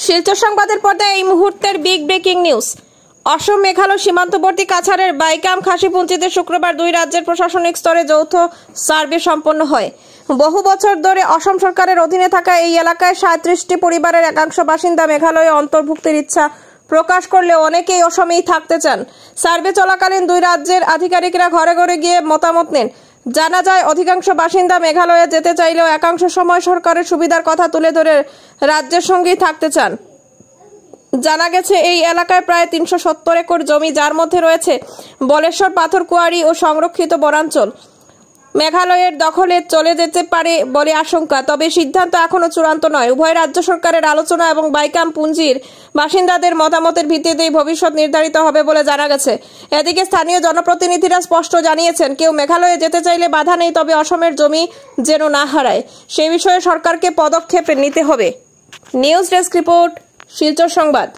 শিলচর সংবাদের পর্দায় এই মুহূর্তের big breaking news. Assam Meghalaya সীমান্তবর্তী কাছাড়ের বাইকাম খাসিপুঞ্জিতে শুক্রবার দুই রাজ্যের প্রশাসনিক স্তরে যৌথ সার্ভে সম্পন্ন হয়। বহু বছর ধরে অসম সরকারের অধীনে থাকা এই এলাকায় 37টি পরিবারের একাংশ বাসিন্দা মেঘালয়ে অন্তর্ভুক্তির ইচ্ছা প্রকাশ করলেও অনেকেই অসমেই থাকতে চান। সার্ভে চলাকালীন দুই রাজ্যের আধিকারিকরা ঘরে ঘরে গিয়ে মতামত নেন। জানা যায়, অধিকাংশ বাসিন্দা মেঘালয়ে যেতে চাইলেও একাংশ সময় সরকারের সুবিধার কথা তুলে ধরে রাজ্যের সঙ্গেই থাকতে চান। জানা গেছে, এই এলাকায় প্রায় 370 একর জমি, যার মধ্যে রয়েছে বলেশ্বর পাথর কুয়ারি ও সংরক্ষিত বনাঞ্চল। মেঘালয়ের দখলে চলে যেতে পারে বলে আশঙ্কা, তবে সিদ্ধান্ত এখনো চূড়ান্ত নয়। উভয় রাজ্য সরকারের আলোচনা এবং বাইকাম পুঞ্জির বাসিন্দাদের মতামতের ভিত্তিতেই ভবিষ্যৎ নির্ধারিত হবে বলে জানা গেছে। এদিকে স্থানীয় জনপ্রতিনিধিরা স্পষ্ট জানিয়েছেন, কেউ মেঘালয়ে যেতে চাইলে বাধা নেই, তবে অসমের জমি যেন না হারায় সেই বিষয়ে সরকারকে পদক্ষেপ নিতে হবে। নিউজ ডেস্ক রিপোর্ট, শিলচর সংবাদ।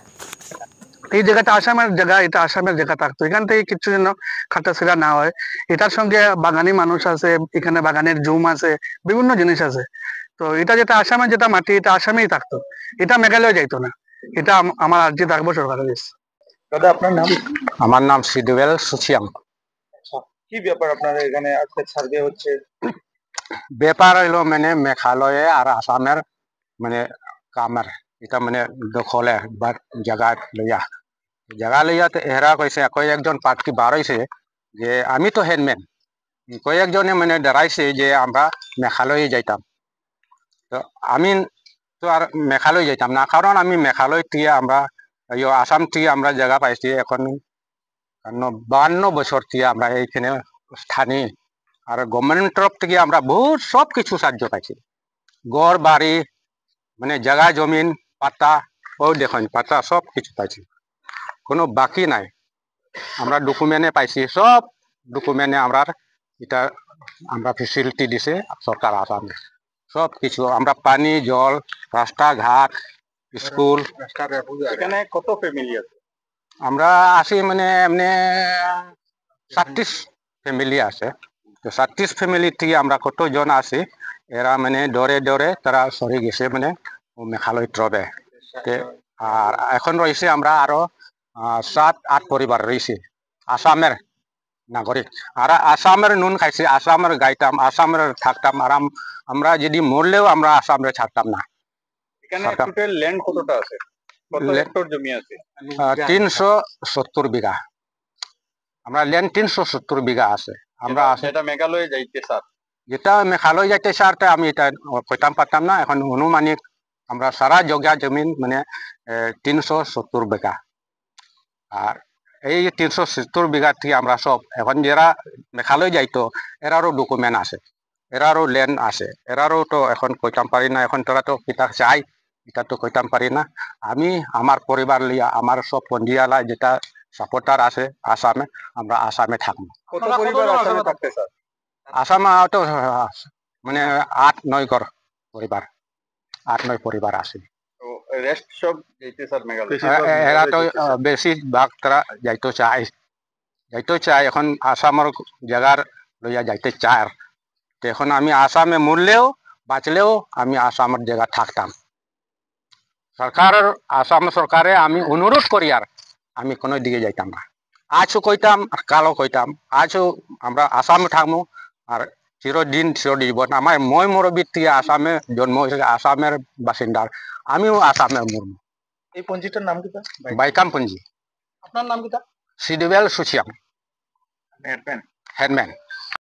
এই জায়গাটা আসামের জায়গা, এটা আসামের জায়গা থাকতো, এখান থেকে কিছু যেন খাটাছেড়া না হয়। এটার সঙ্গে বাগানি মানুষ আছে, এখানে বাগানের জুম আছে, বিভিন্ন জিনিস আছে। তো এটা যেটা আসামের যেটা মাটি, এটা আসামেই থাকতো, এটা মেঘালয় যাইতো না। এটা আমার আর্জি থাকবো সরকারের কাছে। দাদা, আপনার নাম? আমার নাম সিডুয়েল সুচিয়াম। কি ব্যাপার আপনার এখানে আজকে সার্ভে হচ্ছে? ব্যাপার হইলো মানে মেঘালয়ে আর আসামের মানে কামের এটা মানে দখলে বা জায়গা লইয়া এরা কইছে, কয়েকজন পার্টি বার হয়েছে যে আমি তো হেডম্যান, কয়েকজনে মানে ডরাইছে যে আমরা মেঘালয়ে যাইতাম। তো আমি তো আর মেঘালয় যাইতাম না, কারণ আমি মেঘালয় থেকে আমরা আসাম থেকে আমরা জায়গা পাইছি এখন 52 বছর থেকে আমরা এইখানে স্থানীয়, আর গভর্নমেন্ট তরফ থেকে আমরা বহুত সব কিছু সাহায্য পাইছি। ঘর বাড়ি মানে জায়গা জমিন পাতা, ওই দেখুন পাতা, সব কিছু পাইছি, কোনো বাকি নাই। আমরা ডকুমেন্টে পাইছি, সব ডকুমেন্টে আমরা এটা আমরা ফেসিলিটি দিছে সরকার আসামে, সব কিছু আমরা পানি জল রাস্তাঘাট স্কুল। এখানে কত ফ্যামিলি আছে? আমরা আছি মানে এমনি 37 ফ্যামিলি আছে। তো 37 ফ্যামিলি থেকে আমরা কতজন আছি, এরা মানে ডরে ডরে তারা সরে গেছে মানে মেঘালয় ট্রবে। আর এখন রয়েছে আমরা আরো 7-8 পরিবার রয়েছে আসামের নাগরিক। আর আসামের নুন খাইছি, আসামের গাইতাম, আসামের থাকতাম, আর আমরা যদি মরলেও আমরা আসামের ছাড়তাম না। এখানে টোটাল ল্যান্ড কতটা আছে? কত হেক্টর জমি আছে? 370 বিঘা। আমরা ল্যান্ড 370 বিঘা আছে। আমরা যেটা মেঘালয়ে যাইতে স্যার, যেটা মেঘালয় যাইতে স্যার আমি এটা কইতাম পারতাম না। এখন অনুমানিক আমরা সারা জগা জমিন মানে 370 বিঘা। আর এই 370 বিঘা থেকে আমরা সব এখন যারা মেঘালয় যাইতো এরারও ডকুমেন্ট আছে, এরারও ল্যান্ড আছে, এরারও তো এখন কইতাম পারি না। এখন তারা তো কিতা চাই এটা তো কইতাম পারি না। আমি আমার পরিবার লিয়া আমার সব পঞ্জিয়ালা যেটা সাপোর্টার আছে আসামে, আমরা আসামে থাকবো। কত পরিবার আসামে থাকতে স্যার? আসামে তো মানে 8-9 ঘর পরিবার, 8-9 পরিবার আছে। তো রেস্ট সব যাইতে স্যার মেঘালয়? এরা তো বেশিরভাগ তারা যাইতে চায়, এখন আসামের জায়গার লইয়া যাইতে চায়। তো এখন আমি আসামে মরলেও বাঁচলেও আমি আসামের জায়গা থাকতাম। সরকারের আসাম সরকারে আমি অনুরোধ করি, আর আমি কোনো দিকে যাইতাম না। আজও কইতাম আর কালও কইতাম, আজও আমরা আসামে থাকবো আর চিরদিন চিরজীবন। আমার মই মুরব্বীর থেকে আসামে জন্ম হয়েছে, আসামের বাসিন্দার, আমিও আসামের মুরমু। এই পঞ্জিটার নাম কি? বাইকাম পুঞ্জি। আপনার নাম কি? সিডুয়েল সুচিয়াম, হেডম্যান। হেডম্যান।